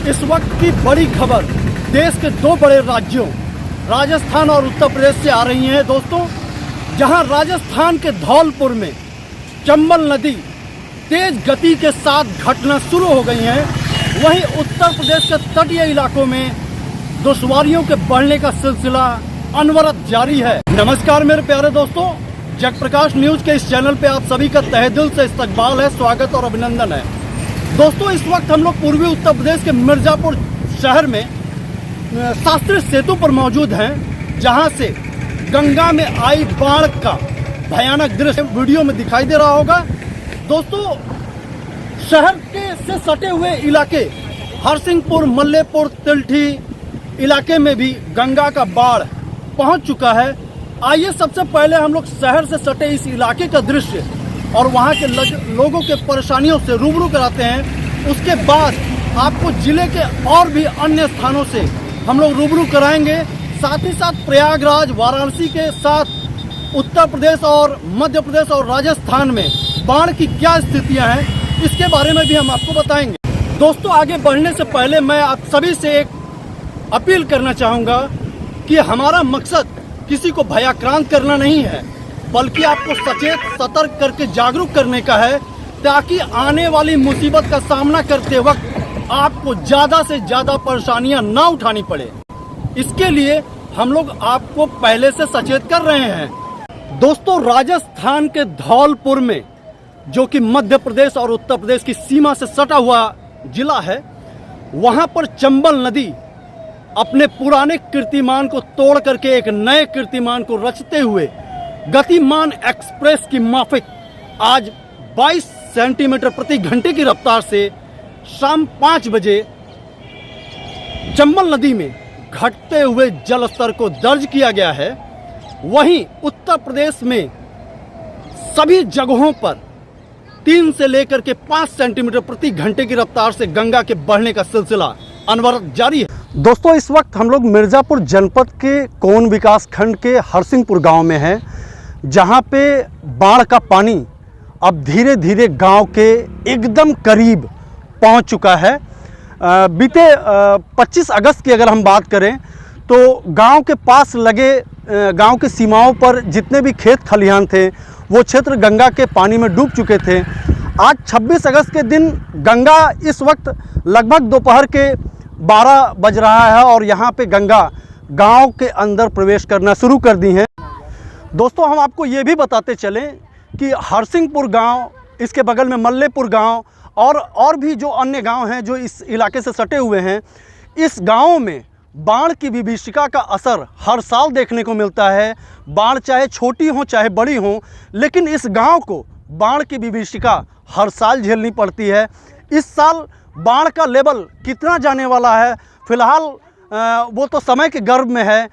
इस वक्त की बड़ी खबर देश के दो बड़े राज्यों राजस्थान और उत्तर प्रदेश से आ रही हैं दोस्तों, जहां राजस्थान के धौलपुर में चंबल नदी तेज गति के साथ घटना शुरू हो गई हैं, वहीं उत्तर प्रदेश के तटीय इलाकों में दुश्वारियों के बढ़ने का सिलसिला अनवरत जारी है। नमस्कार मेरे प्यारे दोस्तों, जगप्रकाश न्यूज के इस चैनल पे आप सभी का तहे दिल से इस्तकबाल है, स्वागत और अभिनंदन है। दोस्तों इस वक्त हम लोग पूर्वी उत्तर प्रदेश के मिर्जापुर शहर में शास्त्री सेतु पर मौजूद हैं, जहां से गंगा में आई बाढ़ का भयानक दृश्य वीडियो में दिखाई दे रहा होगा। दोस्तों शहर के से सटे हुए इलाके हरसिंहपुर, मल्लेपुर, तिल्ठी इलाके में भी गंगा का बाढ़ पहुंच चुका है। आइए सबसे पहले हम लोग शहर से सटे इस इलाके का दृश्य और वहां के लोगों के परेशानियों से रूबरू कराते हैं। उसके बाद आपको जिले के और भी अन्य स्थानों से हम लोग रूबरू कराएंगे। साथ ही साथ प्रयागराज, वाराणसी के साथ उत्तर प्रदेश और मध्य प्रदेश और राजस्थान में बाढ़ की क्या स्थितियां हैं, इसके बारे में भी हम आपको बताएंगे। दोस्तों आगे बढ़ने से पहले मैं आप सभी से एक अपील करना चाहूँगा कि हमारा मकसद किसी को भयाक्रांत करना नहीं है, बल्कि आपको सचेत, सतर्क करके जागरूक करने का है, ताकि आने वाली मुसीबत का सामना करते वक्त आपको ज़्यादा से ज़्यादा परेशानियां ना उठानी पड़े। इसके लिए हम लोग आपको पहले से सचेत कर रहे हैं। दोस्तों राजस्थान के धौलपुर में, जो कि मध्य प्रदेश और उत्तर प्रदेश की सीमा से सटा हुआ जिला है, वहां पर चंबल नदी अपने पुराने कीर्तिमान को तोड़ करके एक नए कीर्तिमान को रचते हुए गतिमान एक्सप्रेस की माफिक आज 22 सेंटीमीटर प्रति घंटे की रफ्तार से शाम 5 बजे चंबल नदी में घटते हुए जल स्तर को दर्ज किया गया है। वहीं उत्तर प्रदेश में सभी जगहों पर 3 से लेकर के 5 सेंटीमीटर प्रति घंटे की रफ्तार से गंगा के बढ़ने का सिलसिला अनवरत जारी है। दोस्तों इस वक्त हम लोग मिर्जापुर जनपद के कोन विकास खंड के हरसिंहपुर गांव में हैं, जहां पे बाढ़ का पानी अब धीरे धीरे गांव के एकदम करीब पहुंच चुका है। बीते 25 अगस्त की अगर हम बात करें तो गांव के पास लगे गांव की सीमाओं पर जितने भी खेत खलिहान थे वो क्षेत्र गंगा के पानी में डूब चुके थे। आज 26 अगस्त के दिन गंगा इस वक्त लगभग दोपहर के 12 बज रहा है और यहाँ पे गंगा गांव के अंदर प्रवेश करना शुरू कर दी है। दोस्तों हम आपको ये भी बताते चलें कि हरसिंहपुर गांव, इसके बगल में मल्लेपुर गांव और भी जो अन्य गांव हैं जो इस इलाके से सटे हुए हैं, इस गांव में बाढ़ की विभीषिका का असर हर साल देखने को मिलता है। बाढ़ चाहे छोटी हो चाहे बड़ी हो, लेकिन इस गांव को बाढ़ की विभीषिका हर साल झेलनी पड़ती है। इस साल बाढ़ का लेवल कितना जाने वाला है फिलहाल वो तो समय के गर्भ में है,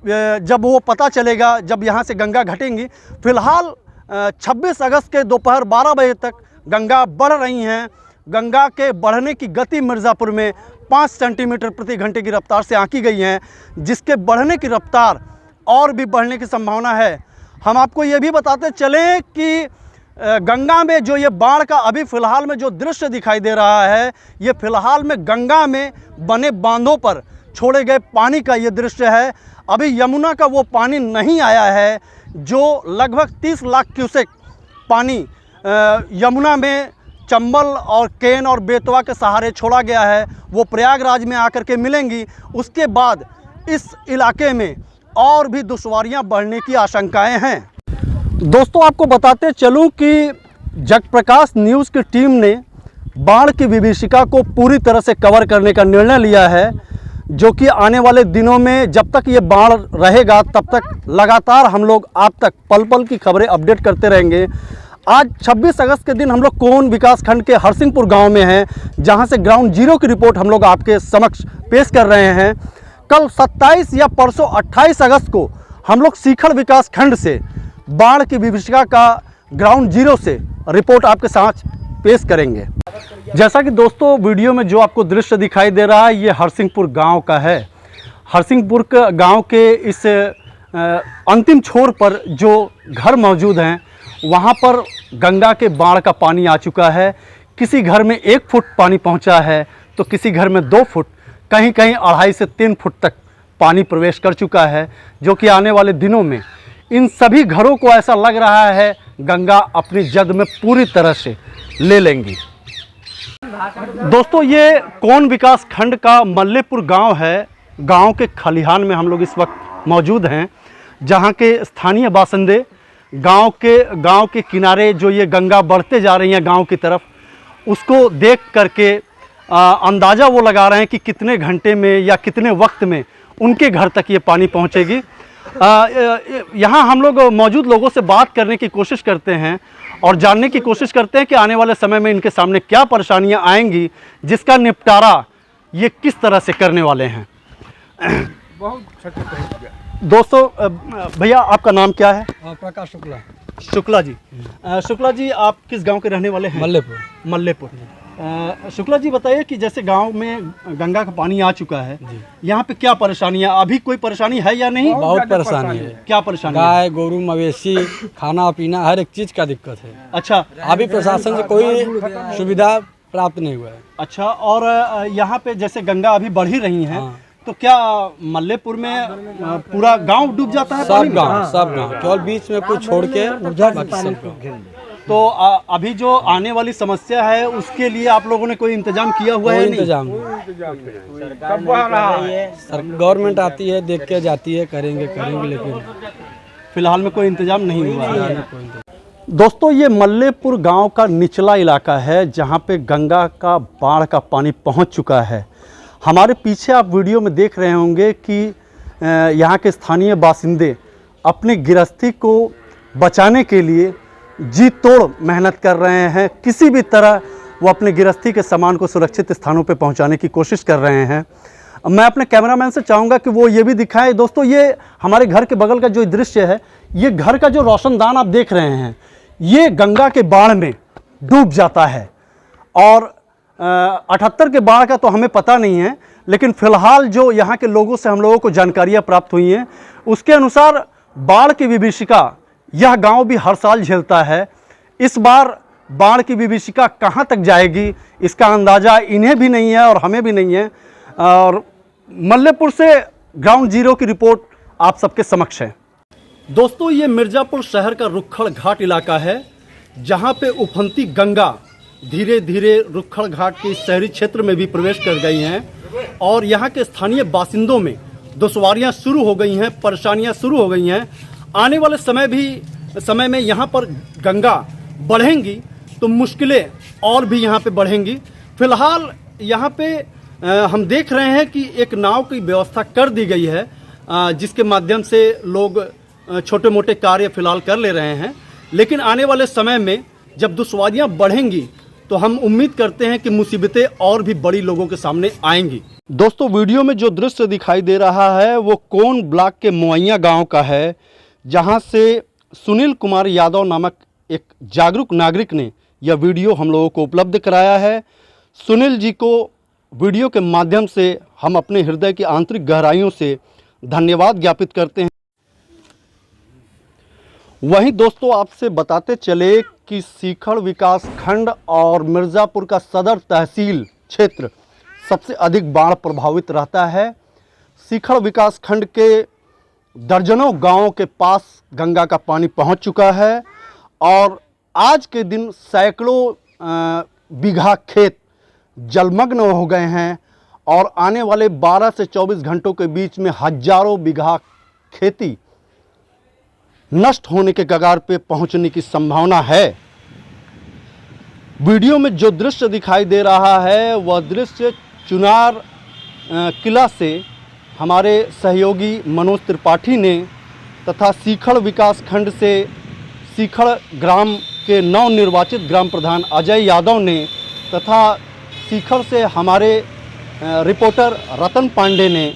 जब वो पता चलेगा, जब यहाँ से गंगा घटेंगी। फिलहाल 26 अगस्त के दोपहर 12 बजे तक गंगा बढ़ रही हैं। गंगा के बढ़ने की गति मिर्ज़ापुर में 5 सेंटीमीटर प्रति घंटे की रफ्तार से आंकी गई हैं, जिसके बढ़ने की रफ्तार और भी बढ़ने की संभावना है। हम आपको ये भी बताते चलें कि गंगा में जो ये बाढ़ का अभी फ़िलहाल में जो दृश्य दिखाई दे रहा है, ये फ़िलहाल में गंगा में बने बांधों पर छोड़े गए पानी का ये दृश्य है। अभी यमुना का वो पानी नहीं आया है जो लगभग 30 लाख क्यूसेक पानी यमुना में चंबल और केन और बेतवा के सहारे छोड़ा गया है, वो प्रयागराज में आकर के मिलेंगी। उसके बाद इस इलाके में और भी दुश्वारियां बढ़ने की आशंकाएं हैं। दोस्तों आपको बताते चलूं कि जगप्रकाश न्यूज़ की टीम ने बाढ़ की विभीषिका को पूरी तरह से कवर करने का निर्णय लिया है, जो कि आने वाले दिनों में जब तक ये बाढ़ रहेगा तब तक लगातार हम लोग आप तक पल पल की खबरें अपडेट करते रहेंगे। आज 26 अगस्त के दिन हम लोग कोन विकास खंड के हरसिंहपुर गांव में हैं, जहां से ग्राउंड जीरो की रिपोर्ट हम लोग आपके समक्ष पेश कर रहे हैं। कल 27 या परसों 28 अगस्त को हम लोग सीखड़ विकास खंड से बाढ़ की विभीषिका का ग्राउंड जीरो से रिपोर्ट आपके साथ पेश करेंगे। जैसा कि दोस्तों वीडियो में जो आपको दृश्य दिखाई दे रहा है, ये हरसिंहपुर गांव का है। हरसिंहपुर गांव के इस अंतिम छोर पर जो घर मौजूद हैं, वहां पर गंगा के बाढ़ का पानी आ चुका है। किसी घर में 1 फुट पानी पहुंचा है तो किसी घर में 2 फुट, कहीं कहीं 2.5 से 3 फुट तक पानी प्रवेश कर चुका है, जो कि आने वाले दिनों में इन सभी घरों को ऐसा लग रहा है गंगा अपनी जद में पूरी तरह से ले लेंगी। दोस्तों, ये कोन विकास खंड का मल्लेपुर गांव है। गांव के खलिहान में हम लोग इस वक्त मौजूद हैं, जहां के स्थानीय बासिंदे गांव के किनारे जो ये गंगा बढ़ते जा रही है गांव की तरफ, उसको देख करके अंदाज़ा वो लगा रहे हैं कि कितने घंटे में या कितने वक्त में उनके घर तक ये पानी पहुंचेगी। यहाँ हम लोग मौजूद लोगों से बात करने की कोशिश करते हैं और जानने की कोशिश करते हैं कि आने वाले समय में इनके सामने क्या परेशानियां आएंगी, जिसका निपटारा ये किस तरह से करने वाले हैं। दोस्तों, भैया आपका नाम क्या है? प्रकाश शुक्ला। शुक्ला जी, शुक्ला जी आप किस गांव के रहने वाले हैं? मल्लेपुर। शुक्ला जी बताइए कि जैसे गांव में गंगा का पानी आ चुका है, यहाँ पे क्या परेशानियाँ, अभी कोई परेशानी है या नहीं? बहुत परेशानी है। क्या परेशानी? गाय गोरू मवेशी, खाना पीना, हर एक चीज का दिक्कत है। अच्छा, अभी प्रशासन से कोई सुविधा प्राप्त नहीं हुआ है। अच्छा, और यहाँ पे जैसे गंगा अभी बढ़ ही रही है, तो क्या मल्लेपुर में पूरा गांव डूब जाता है? सब गांव केवल बीच में कुछ छोड़ के बाकी सब गाँव। तो अभी जो आने वाली समस्या है उसके लिए आप लोगों ने कोई इंतजाम किया हुआ है? इंतजाम गवर्नमेंट आती है, देख के जाती है, करेंगे, लेकिन फिलहाल में कोई इंतजाम नहीं हुआ है। दोस्तों, ये मल्लेपुर गांव का निचला इलाका है जहां पे गंगा का बाढ़ का पानी पहुंच चुका है। हमारे पीछे आप वीडियो में देख रहे होंगे कि यहाँ के स्थानीय बासिंदे अपनी गृहस्थी को बचाने के लिए जी तोड़ मेहनत कर रहे हैं। किसी भी तरह वो अपने गृहस्थी के सामान को सुरक्षित स्थानों पे पहुंचाने की कोशिश कर रहे हैं। मैं अपने कैमरामैन से चाहूँगा कि वो ये भी दिखाएं। दोस्तों, ये हमारे घर के बगल का जो दृश्य है, ये घर का जो रोशनदान आप देख रहे हैं, ये गंगा के बाढ़ में डूब जाता है। और 78 के बाढ़ का तो हमें पता नहीं है, लेकिन फ़िलहाल जो यहाँ के लोगों से हम लोगों को जानकारियाँ प्राप्त हुई हैं, उसके अनुसार बाढ़ की विभीषिका यह गांव भी हर साल झेलता है। इस बार बाढ़ की विभीषिका कहां तक जाएगी, इसका अंदाज़ा इन्हें भी नहीं है और हमें भी नहीं है। और मल्लेपुर से ग्राउंड जीरो की रिपोर्ट आप सबके समक्ष है। दोस्तों, ये मिर्ज़ापुर शहर का रुक्खड़ घाट इलाका है, जहां पे उफनती गंगा धीरे धीरे रुक्खड़ घाट के शहरी क्षेत्र में भी प्रवेश कर गई हैं और यहाँ के स्थानीय बासिंदों में दुश्वारियाँ शुरू हो गई हैं, परेशानियाँ शुरू हो गई हैं। आने वाले समय में यहाँ पर गंगा बढ़ेंगी तो मुश्किलें और भी यहाँ पे बढ़ेंगी। फिलहाल यहाँ पे हम देख रहे हैं कि एक नाव की व्यवस्था कर दी गई है, जिसके माध्यम से लोग छोटे मोटे कार्य फिलहाल कर ले रहे हैं। लेकिन आने वाले समय में जब दुश्वारियाँ बढ़ेंगी तो हम उम्मीद करते हैं कि मुसीबतें और भी बड़ी लोगों के सामने आएंगी। दोस्तों, वीडियो में जो दृश्य दिखाई दे रहा है वो कोन ब्लॉक के मोइया गाँव का है, जहां से सुनील कुमार यादव नामक एक जागरूक नागरिक ने यह वीडियो हम लोगों को उपलब्ध कराया है। सुनील जी को वीडियो के माध्यम से हम अपने हृदय की आंतरिक गहराइयों से धन्यवाद ज्ञापित करते हैं। वहीं दोस्तों, आपसे बताते चले कि सीखड़ विकास खंड और मिर्ज़ापुर का सदर तहसील क्षेत्र सबसे अधिक बाढ़ प्रभावित रहता है। सीखड़ विकास खंड के दर्जनों गांवों के पास गंगा का पानी पहुंच चुका है और आज के दिन सैकड़ों बीघा खेत जलमग्न हो गए हैं और आने वाले 12 से 24 घंटों के बीच में हजारों बीघा खेती नष्ट होने के कगार पे पहुंचने की संभावना है। वीडियो में जो दृश्य दिखाई दे रहा है वह दृश्य चुनार किला से हमारे सहयोगी मनोज त्रिपाठी ने तथा सीखड़ विकास खंड से सीखड़ ग्राम के नवनिर्वाचित ग्राम प्रधान अजय यादव ने तथा सीखड़ से हमारे रिपोर्टर रतन पांडे ने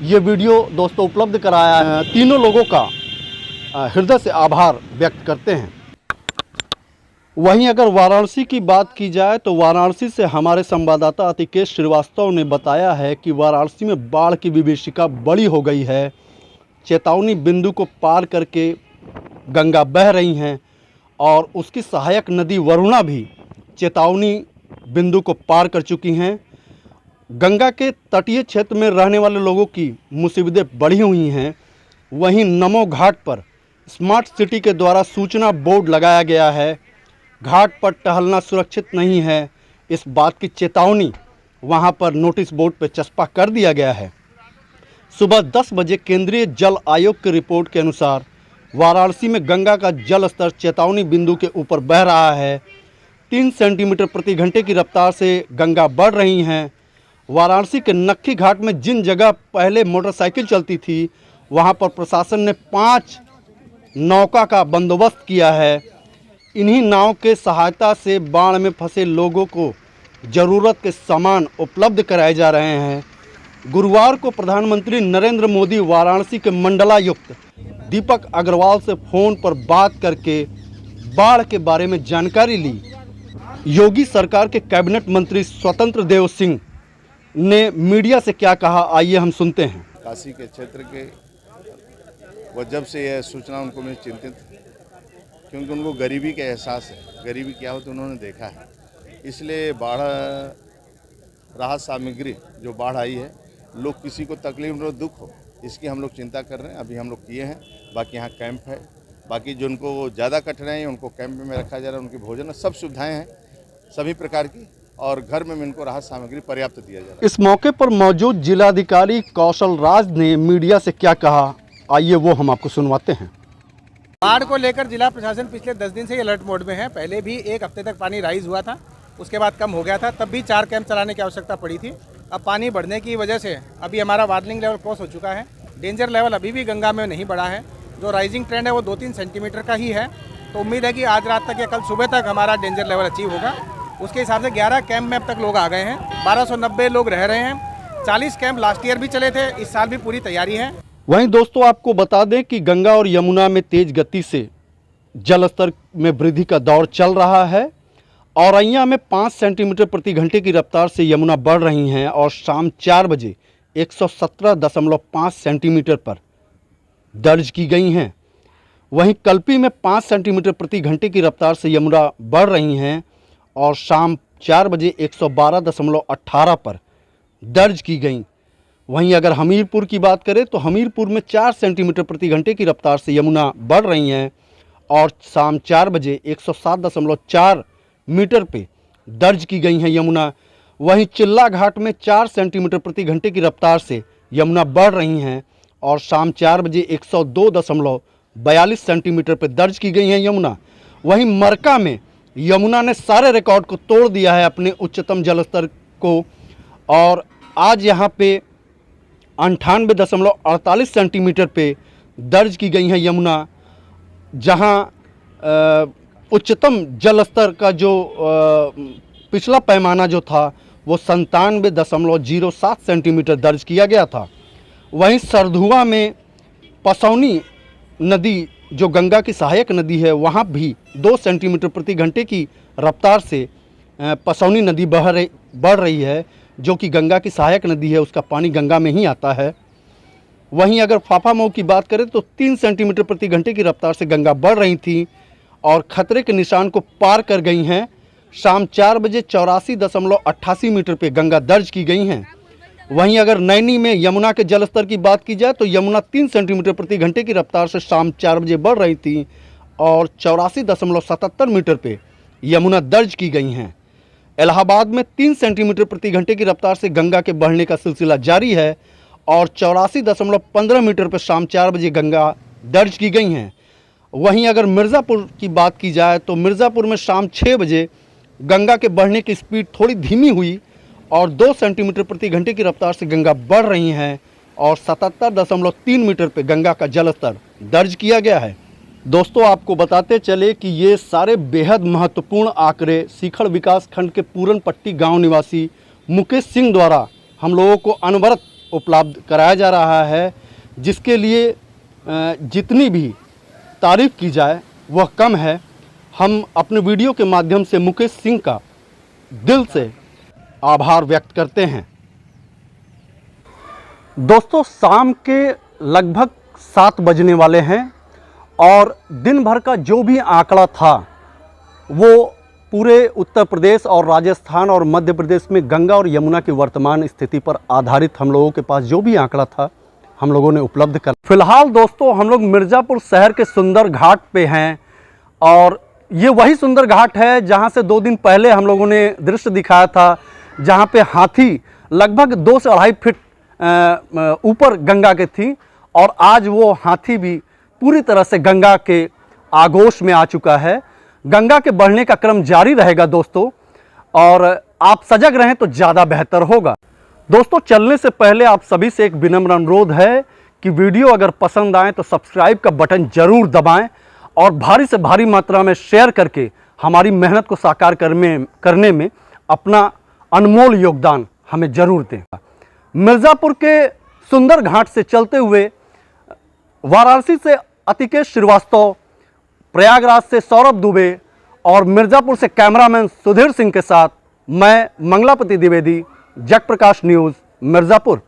ये वीडियो दोस्तों उपलब्ध कराया है। तीनों लोगों का हृदय से आभार व्यक्त करते हैं। वहीं अगर वाराणसी की बात की जाए तो वाराणसी से हमारे संवाददाता अतिकेश श्रीवास्तव ने बताया है कि वाराणसी में बाढ़ की विभीषिका बड़ी हो गई है। चेतावनी बिंदु को पार करके गंगा बह रही हैं और उसकी सहायक नदी वरुणा भी चेतावनी बिंदु को पार कर चुकी हैं गंगा के तटीय क्षेत्र में रहने वाले लोगों की मुसीबतें बढ़ी हुई हैं। वहीं नमो घाट पर स्मार्ट सिटी के द्वारा सूचना बोर्ड लगाया गया है। घाट पर टहलना सुरक्षित नहीं है, इस बात की चेतावनी वहां पर नोटिस बोर्ड पर चस्पा कर दिया गया है। सुबह 10 बजे केंद्रीय जल आयोग की रिपोर्ट के अनुसार वाराणसी में गंगा का जल स्तर चेतावनी बिंदु के ऊपर बह रहा है। 3 सेंटीमीटर प्रति घंटे की रफ्तार से गंगा बढ़ रही हैं। वाराणसी के नक्खी घाट में जिन जगह पहले मोटरसाइकिल चलती थी, वहां पर प्रशासन ने 5 नौका का बंदोबस्त किया है। इन्हीं नाव के सहायता से बाढ़ में फंसे लोगों को ज़रूरत के सामान उपलब्ध कराए जा रहे हैं। गुरुवार को प्रधानमंत्री नरेंद्र मोदी वाराणसी के मंडलायुक्त दीपक अग्रवाल से फ़ोन पर बात करके बाढ़ के बारे में जानकारी ली। योगी सरकार के कैबिनेट मंत्री स्वतंत्र देव सिंह ने मीडिया से क्या कहा, आइए हम सुनते हैं। काशी के क्षेत्र के वो जब से यह सूचना उनको मैं चिंतित, क्योंकि उनको गरीबी का एहसास है, गरीबी क्या होती उन्होंने देखा है। इसलिए बाढ़ राहत सामग्री जो बाढ़ आई है, लोग किसी को तकलीफ और दुख हो इसकी हम लोग चिंता कर रहे हैं। अभी हम लोग किए हैं, बाकी यहाँ कैंप है। बाकी जो उनको ज़्यादा कठिनाई है उनको कैंप में रखा जा रहा है। उनकी भोजन सब सुविधाएँ हैं सभी प्रकार की, और घर में इनको राहत सामग्री पर्याप्त दिया जा रहा है। इस मौके पर मौजूद जिलाधिकारी कौशल राज ने मीडिया से क्या कहा, आइए वो हम आपको सुनवाते हैं। बाढ़ को लेकर जिला प्रशासन पिछले 10 दिन से अलर्ट मोड में है। पहले भी 1 हफ्ते तक पानी राइज हुआ था, उसके बाद कम हो गया था, तब भी 4 कैंप चलाने की आवश्यकता पड़ी थी। अब पानी बढ़ने की वजह से अभी हमारा वार्निंग लेवल क्रॉस हो चुका है। डेंजर लेवल अभी भी गंगा में नहीं बढ़ा है। जो राइजिंग ट्रेंड है वो 2-3 सेंटीमीटर का ही है। तो उम्मीद है कि आज रात तक या कल सुबह तक हमारा डेंजर लेवल अचीव होगा। उसके हिसाब से 11 कैंप में अब तक लोग आ गए हैं। 1290 लोग रह रहे हैं। 40 कैंप लास्ट ईयर भी चले थे, इस साल भी पूरी तैयारी है। वहीं दोस्तों आपको बता दें कि गंगा और यमुना में तेज गति से जलस्तर में वृद्धि का दौर चल रहा है। औरैया में 5 सेंटीमीटर प्रति घंटे की रफ्तार से यमुना बढ़ रही हैं और शाम 4 बजे 117.5 सेंटीमीटर पर दर्ज की गई हैं। वहीं कल्पी में 5 सेंटीमीटर प्रति घंटे की रफ्तार से यमुना बढ़ रही हैं और शाम 4 बजे 112.18 पर दर्ज की गई। वहीं अगर हमीरपुर की बात करें तो हमीरपुर में 4 सेंटीमीटर प्रति घंटे की रफ्तार से यमुना बढ़ रही हैं और शाम 4 बजे 107.4 मीटर पे दर्ज की गई हैं यमुना। वहीं चिल्ला घाट में 4 सेंटीमीटर प्रति घंटे की रफ्तार से यमुना बढ़ रही हैं और शाम 4 बजे 102.42 सेंटीमीटर पर दर्ज की गई हैं यमुना। वहीं मरका में यमुना ने सारे रिकॉर्ड को तोड़ दिया है अपने उच्चतम जलस्तर को, और आज यहाँ पे 98.48 सेंटीमीटर पे दर्ज की गई हैं यमुना, जहाँ उच्चतम जलस्तर का जो पिछला पैमाना जो था वो 97.07 सेंटीमीटर दर्ज किया गया था। वहीं सरधुआ में पसौनी नदी जो गंगा की सहायक नदी है, वहाँ भी 2 सेंटीमीटर प्रति घंटे की रफ्तार से पसौनी नदी बढ़ रही है, जो कि गंगा की सहायक नदी है, उसका पानी गंगा में ही आता है। वहीं अगर फाफामऊ की बात करें तो 3 सेंटीमीटर प्रति घंटे की रफ्तार से गंगा बढ़ रही थी और खतरे के निशान को पार कर गई हैं। शाम 4 बजे 84.88 मीटर पे गंगा दर्ज की गई हैं। वहीं अगर नैनी में यमुना के जलस्तर की बात की जाए तो यमुना 3 सेंटीमीटर प्रति घंटे की रफ्तार से शाम 4 बजे बढ़ रही थी और 84.77 मीटर पे यमुना दर्ज की गई हैं। इलाहाबाद में 3 सेंटीमीटर प्रति घंटे की रफ्तार से गंगा के बढ़ने का सिलसिला जारी है और 84.15 मीटर पर शाम 4 बजे गंगा दर्ज की गई हैं। वहीं अगर मिर्ज़ापुर की बात की जाए तो मिर्ज़ापुर में शाम 6 बजे गंगा के बढ़ने की स्पीड थोड़ी धीमी हुई और 2 सेंटीमीटर प्रति घंटे की रफ्तार से गंगा बढ़ रही हैं और 77.3 मीटर पर गंगा का जलस्तर दर्ज किया गया है। दोस्तों आपको बताते चले कि ये सारे बेहद महत्वपूर्ण आंकड़े सीखड़ विकास खंड के पूरनपट्टी गांव निवासी मुकेश सिंह द्वारा हम लोगों को अनवरत उपलब्ध कराया जा रहा है, जिसके लिए जितनी भी तारीफ़ की जाए वह कम है। हम अपने वीडियो के माध्यम से मुकेश सिंह का दिल से आभार व्यक्त करते हैं। दोस्तों शाम के लगभग 7 बजने वाले हैं और दिन भर का जो भी आंकड़ा था वो पूरे उत्तर प्रदेश और राजस्थान और मध्य प्रदेश में गंगा और यमुना की वर्तमान स्थिति पर आधारित हम लोगों के पास जो भी आंकड़ा था हम लोगों ने उपलब्ध कर। फिलहाल दोस्तों हम लोग मिर्ज़ापुर शहर के सुंदर घाट पे हैं और ये वही सुंदर घाट है जहां से 2 दिन पहले हम लोगों ने दृश्य दिखाया था, जहां पे हाथी लगभग 2 से 2.5 फीट ऊपर गंगा के थी और आज वो हाथी भी पूरी तरह से गंगा के आगोश में आ चुका है। गंगा के बढ़ने का क्रम जारी रहेगा दोस्तों, और आप सजग रहें तो ज़्यादा बेहतर होगा। दोस्तों चलने से पहले आप सभी से एक विनम्र अनुरोध है कि वीडियो अगर पसंद आए तो सब्सक्राइब का बटन जरूर दबाएं और भारी से भारी मात्रा में शेयर करके हमारी मेहनत को साकार करने में अपना अनमोल योगदान हमें जरूर दें। मिर्ज़ापुर के सुंदर घाट से चलते हुए वाराणसी से अतिकेश श्रीवास्तव, प्रयागराज से सौरभ दुबे और मिर्ज़ापुर से कैमरामैन सुधीर सिंह के साथ मैं मंगलापति द्विवेदी, जग प्रकाश न्यूज़, मिर्ज़ापुर।